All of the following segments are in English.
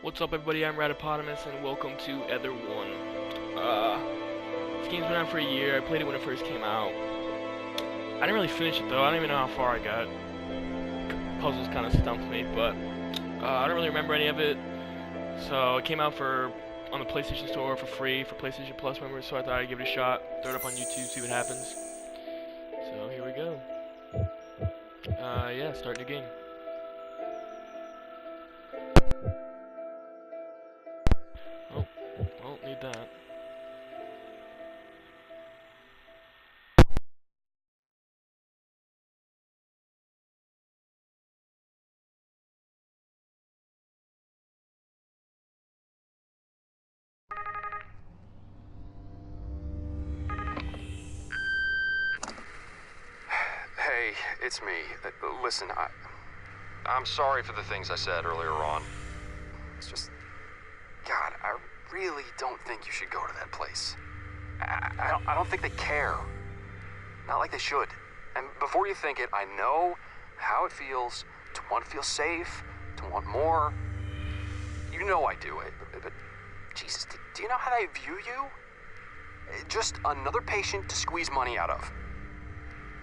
What's up, everybody? I'm Ratahpotamus, and welcome to Ether 1. This game's been out for a year. I played it when it first came out. I didn't really finish it, though. I don't even know how far I got. Puzzles kind of stumped me, but I don't really remember any of it. So it came out on the PlayStation Store for free for PlayStation Plus members, so I thought I'd give it a shot. Throw it up on YouTube, see what happens. So here we go. Yeah, start the game. Oh, won't need that. Hey, it's me. Listen, I'm sorry for the things I said earlier on. It's just, God, I really don't think you should go to that place. I don't think they care. Not like they should. And before you think it, I know how it feels to want to feel safe, to want more. You know I do it, but Jesus, do you know how they view you? Just another patient to squeeze money out of.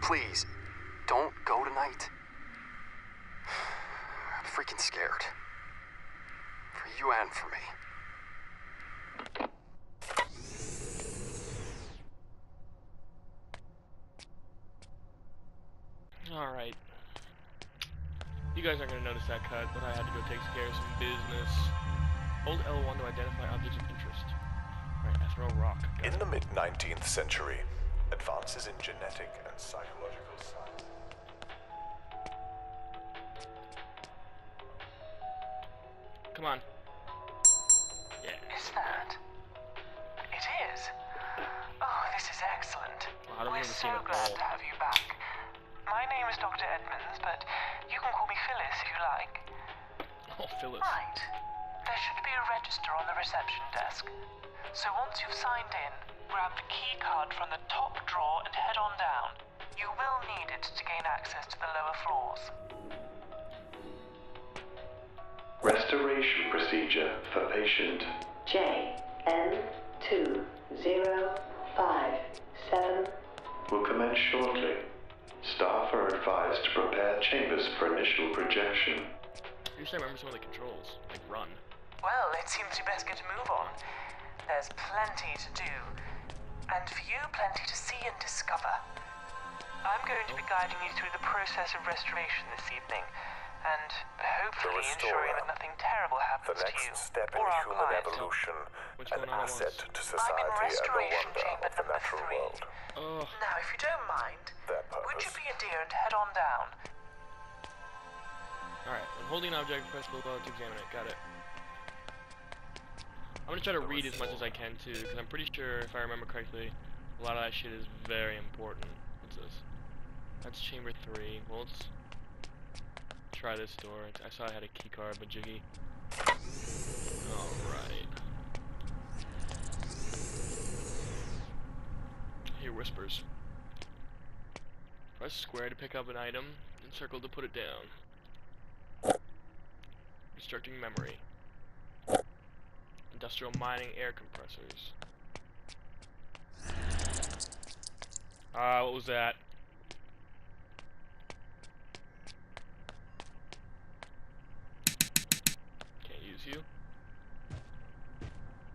Please, don't go tonight. I'm freaking scared. For you and for me. Alright. You guys aren't going to notice that cut, but I had to go take care of some business. Hold L1 to identify objects of interest. Alright, I throw a rock. In the mid-19th century, advances in genetic and psychological science. Come on. Yeah. Is that? It is. Oh, this is excellent. Well, I don't We're remember so seeing a glad ball. to have you back. My name is Dr. Edmonds, but you can call me Phyllis if you like. Oh, Phyllis. Right. There should be a register on the reception desk. So once you've signed in, grab the key card from the top drawer and head on down. You will need it to gain access to the lower floors. Restoration procedure for patient JN2057 will commence shortly. Staff are advised to prepare chambers for initial projection. I used to remember some of the controls, like run. Well, it seems you best get a move on. There's plenty to do. And for you, plenty to see and discover. I'm going to be guiding you through the process of restoration this evening, and hopefully ensuring that nothing terrible happens The to you next step in or our human clients. evolution, What's an going on at asset once? to I'm society in and a restoration wonder chamber of the number natural 3. world. Oh, Now, if you don't mind, Their would you purpose. be a dear and head on down? alright. When holding an object, press below to examine it. Got it. I'm gonna try to read as much as I can, too, because I'm pretty sure, if I remember correctly, a lot of that shit is very important. What's this? That's chamber 3. Well, let's try this door. I saw I had a key card, but jiggy. Alright. Hear whispers. Press square to pick up an item, and circle to put it down. Restricting memory. Industrial mining air compressors. What was that? Can't use you.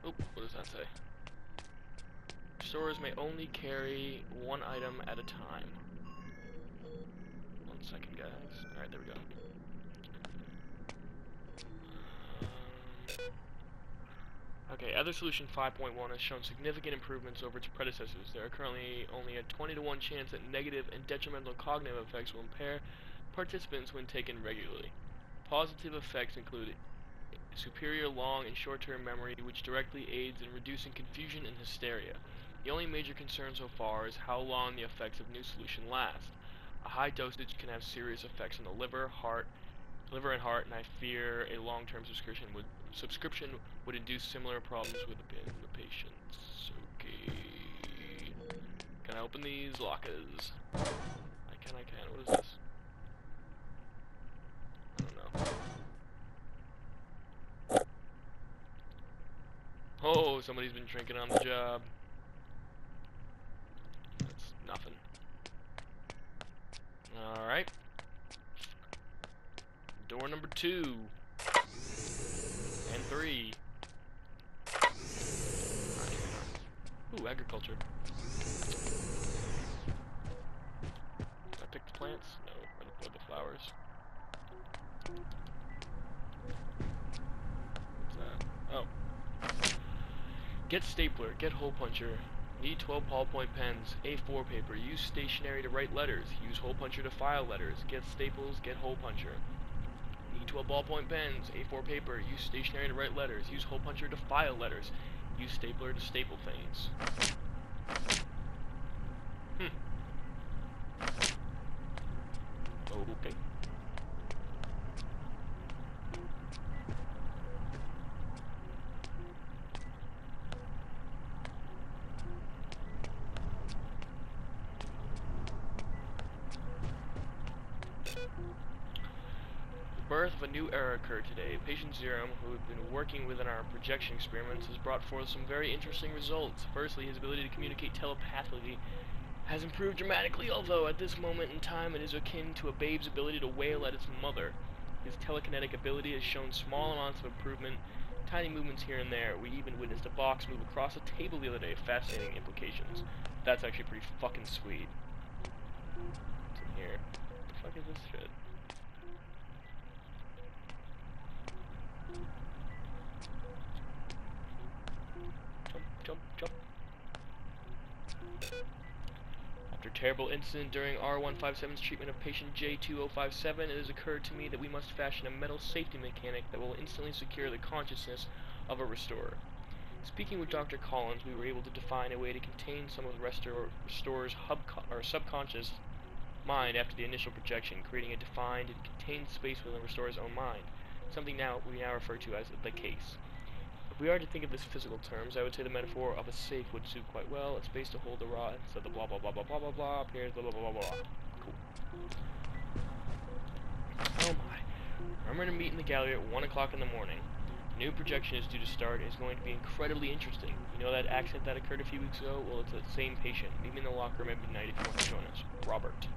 Oop, what does that say? Stores may only carry one item at a time. 1 second, guys. Alright, there we go. Okay, Other Solution 5.1 has shown significant improvements over its predecessors. There are currently only a 20 to 1 chance that negative and detrimental cognitive effects will impair participants when taken regularly. Positive effects include superior long and short-term memory, which directly aids in reducing confusion and hysteria. The only major concern so far is how long the effects of new solution last. A high dosage can have serious effects on the liver and heart, and I fear a long-term subscription would induce similar problems within the patients. Okay. Can I open these lockers? I can. What is this? I don't know. Oh, somebody's been drinking on the job. That's nothing. Alright. Door number 2. And 3. Ooh, agriculture. Did I pick the plants? No, or the flowers. What's that? Oh. Get stapler, get hole puncher. Need 12 ballpoint pens, A4 paper, use stationery to write letters, use hole puncher to file letters, get staples, get hole puncher. Need 12 ballpoint pens, A4 paper, use stationery to write letters, use hole puncher to file letters, use stapler to staple things. Okay. The birth of a new era occurred today. Patient Zerum, who had been working within our projection experiments, has brought forth some very interesting results. Firstly, his ability to communicate telepathically has improved dramatically, although at this moment in time it is akin to a babe's ability to wail at its mother. His telekinetic ability has shown small amounts of improvement, tiny movements here and there. We even witnessed a box move across a table the other day. Fascinating implications. That's actually pretty fucking sweet. What's in here? What the fuck is this shit? Jump, jump. After a terrible incident during R157's treatment of patient J2057, it has occurred to me that we must fashion a metal safety mechanic that will instantly secure the consciousness of a restorer. Speaking with Dr. Collins, we were able to define a way to contain some of the restorer's subconscious mind after the initial projection, creating a defined and contained space within the restorer's own mind, something we now refer to as the case. If we are to think of this in physical terms, I would say the metaphor of a safe would suit quite well. A space to hold the raw instead of the blah blah blah blah blah blah blah appears blah blah blah blah blah. Cool. Oh my. Remember to meet in the gallery at 1 o'clock in the morning. The new projection is due to start and is going to be incredibly interesting. You know that accident that occurred a few weeks ago? Well, it's that same patient. Meet me in the locker room at midnight if you want to join us. Robert.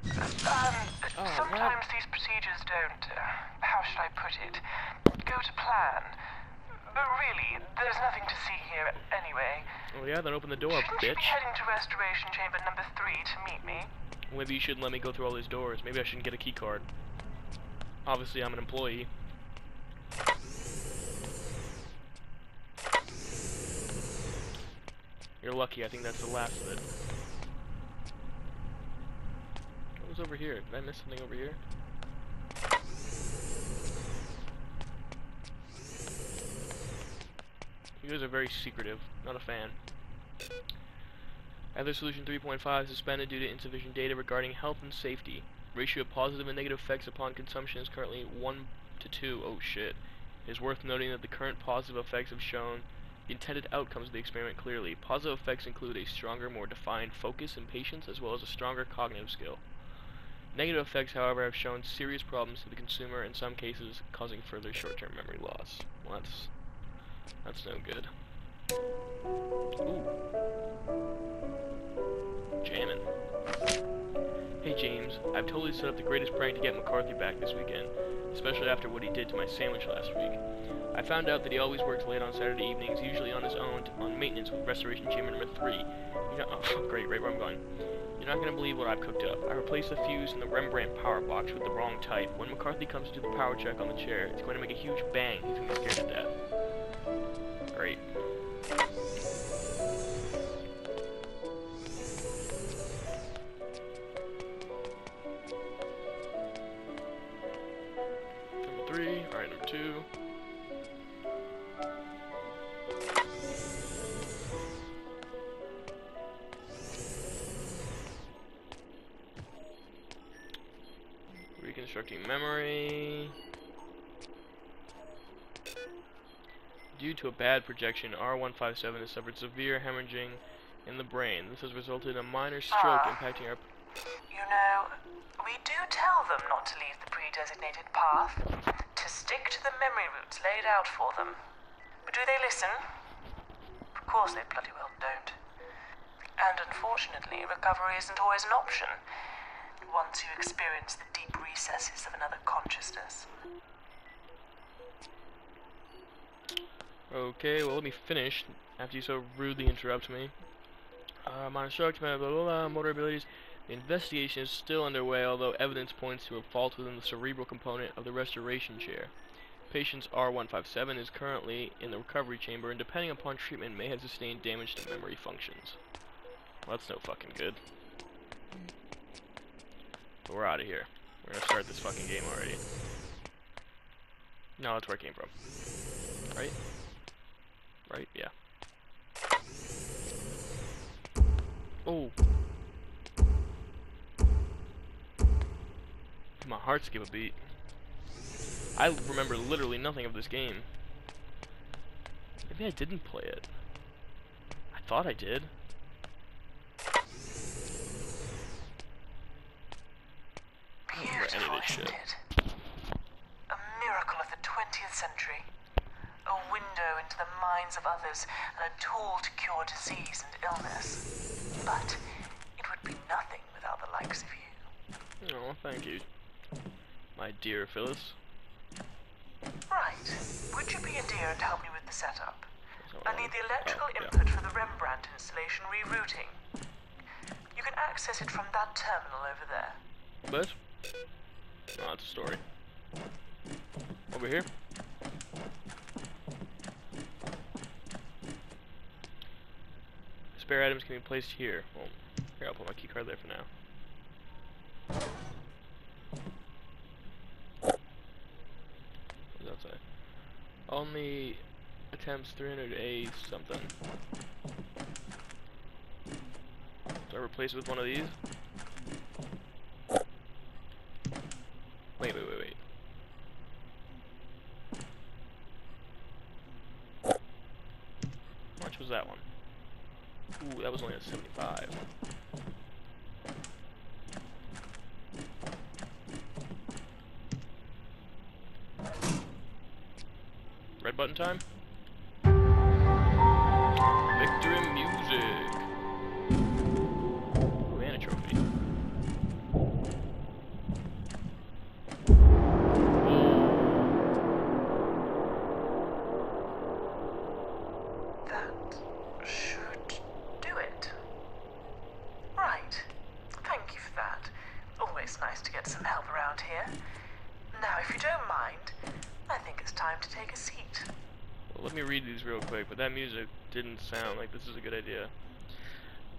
Sometimes these procedures don't, how should I put it, go to plan. But really, there's nothing to see here anyway. Oh yeah, then open the door, Shouldn't bitch. you be heading to restoration chamber number 3 to meet me? Maybe you shouldn't let me go through all these doors. Maybe I shouldn't get a key card. Obviously, I'm an employee. You're lucky, I think that's the last of it. What was over here? Did I miss something over here? You guys are very secretive. Not a fan. Other solution 3.5 suspended due to insufficient data regarding health and safety. Ratio of positive and negative effects upon consumption is currently 1 to 2. Oh shit. It is worth noting that the current positive effects have shown the intended outcomes of the experiment clearly. Positive effects include a stronger, more defined focus in patients, as well as a stronger cognitive skill. Negative effects, however, have shown serious problems to the consumer, in some cases causing further short-term memory loss. Well, that's no good. Ooh. Jammin'. Hey James, I've totally set up the greatest prank to get McCarthy back this weekend, especially after what he did to my sandwich last week. I found out that he always works late on Saturday evenings, usually on his own, on maintenance with Restoration Chamber number 3. Oh, great, right where I'm going. You're not going to believe what I've cooked up. I replaced the fuse in the Rembrandt power box with the wrong type. When McCarthy comes to do the power check on the chair, it's going to make a huge bang. He's going to be scared to death. Great. Number 3, alright, number 2. Reconstructing memory. Due to a bad projection, R157 has suffered severe hemorrhaging in the brain. This has resulted in a minor stroke impacting our... You know, we do tell them not to leave the pre-designated path. To stick to the memory routes laid out for them. But do they listen? Of course they bloody well don't. And unfortunately, recovery isn't always an option once you experience the deep recesses of another consciousness. Okay, well, let me finish after you so rudely interrupt me. Minor stroke, blah, blah, blah, motor abilities. The investigation is still underway, although evidence points to a fault within the cerebral component of the restoration chair. Patient R157 is currently in the recovery chamber, and depending upon treatment, may have sustained damage to memory functions. Well, that's no fucking good. But we're out of here. We're gonna start this fucking game already. No, that's where I came from. Right? Right? Yeah. Oh. My heart skip a beat. I remember literally nothing of this game. Maybe I didn't play it. I thought I did. I don't remember any of this shit. A miracle of the 20th century. A window into the minds of others and a tool to cure disease and illness. But it would be nothing without the likes of you. Oh, thank you, my dear Phyllis. Right. Would you be a dear and help me with the setup? I need the electrical yeah. input for the Rembrandt installation rerouting. You can access it from that terminal over there. But? No, that's a story. Over here? Spare items can be placed here. Well, here, I'll put my key card there for now. What's outside? Only attempts 300A something. Do I replace it with one of these? Wait. How much was that one? Ooh, that was only a 75. Red button time? Victory music! Ooh, and a trophy. That should do it. Right. Thank you for that. Always nice to get some help around here. Now, if you don't mind, I think it's time to take a seat. Well, let me read these real quick, but that music didn't sound like this is a good idea.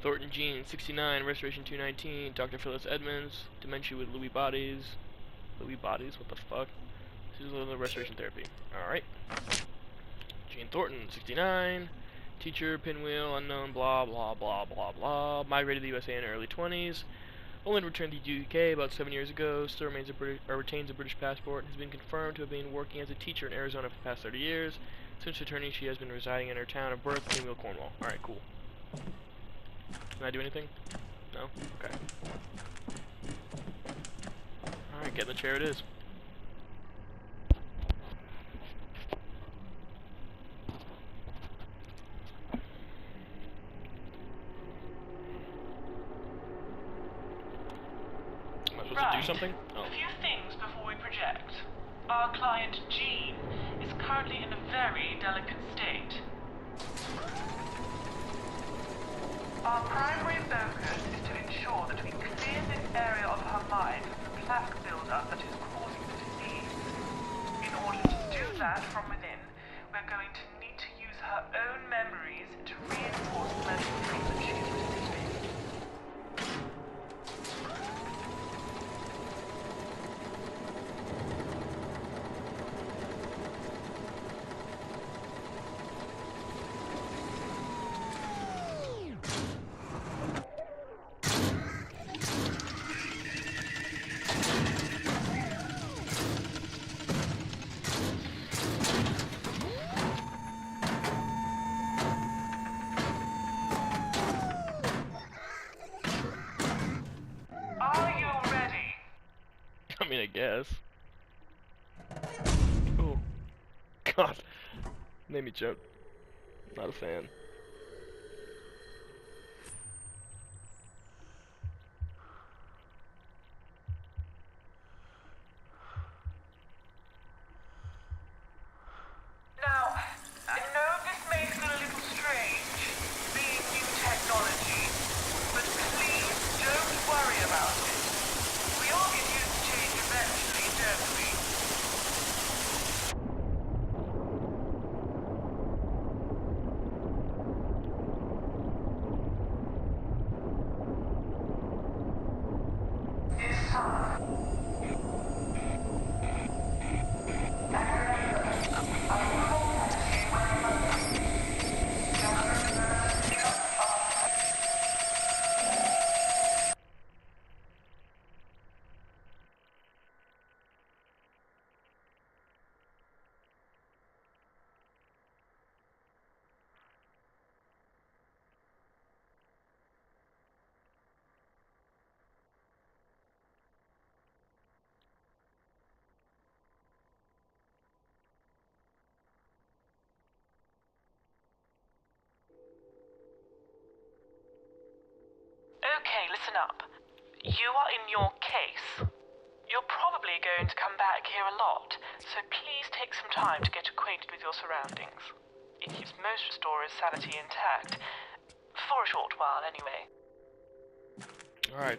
Thornton Jean, 69, Restoration 219, Dr. Phyllis Edmonds, Dementia with Lewy Bodies. Lewy Bodies? What the fuck? This is a little restoration therapy. Alright. Jean Thornton, 69, teacher, pinwheel, unknown, blah, blah, blah, blah, blah. Migrated to the USA in her early 20s. Only returned to the UK about 7 years ago. Still retains a British passport. Has been confirmed to have been working as a teacher in Arizona for the past 30 years. Since returning, she has been residing in her town of birth, Pinwheel, Cornwall. Alright, cool. Can I do anything? No? Okay. Alright, get in the chair it is. Am I supposed to do something? Oh. A few things before we project. Our client, Jean, is currently in a very delicate state. Our primary focus is to ensure that we clear this area of her mind from the plaque buildup that is causing the disease. In order to do that from within, we're going to need to use her own memories to reinforce the medical treatment she is receiving. God. Made me joke. Not a fan. Now, I know this may feel a little strange, being new technology, but please don't worry about it. We all get used to change eventually, don't we? Okay, listen up. You are in your case. You're probably going to come back here a lot, so please take some time to get acquainted with your surroundings. It keeps most restorers' sanity intact. For a short while, anyway. Alright.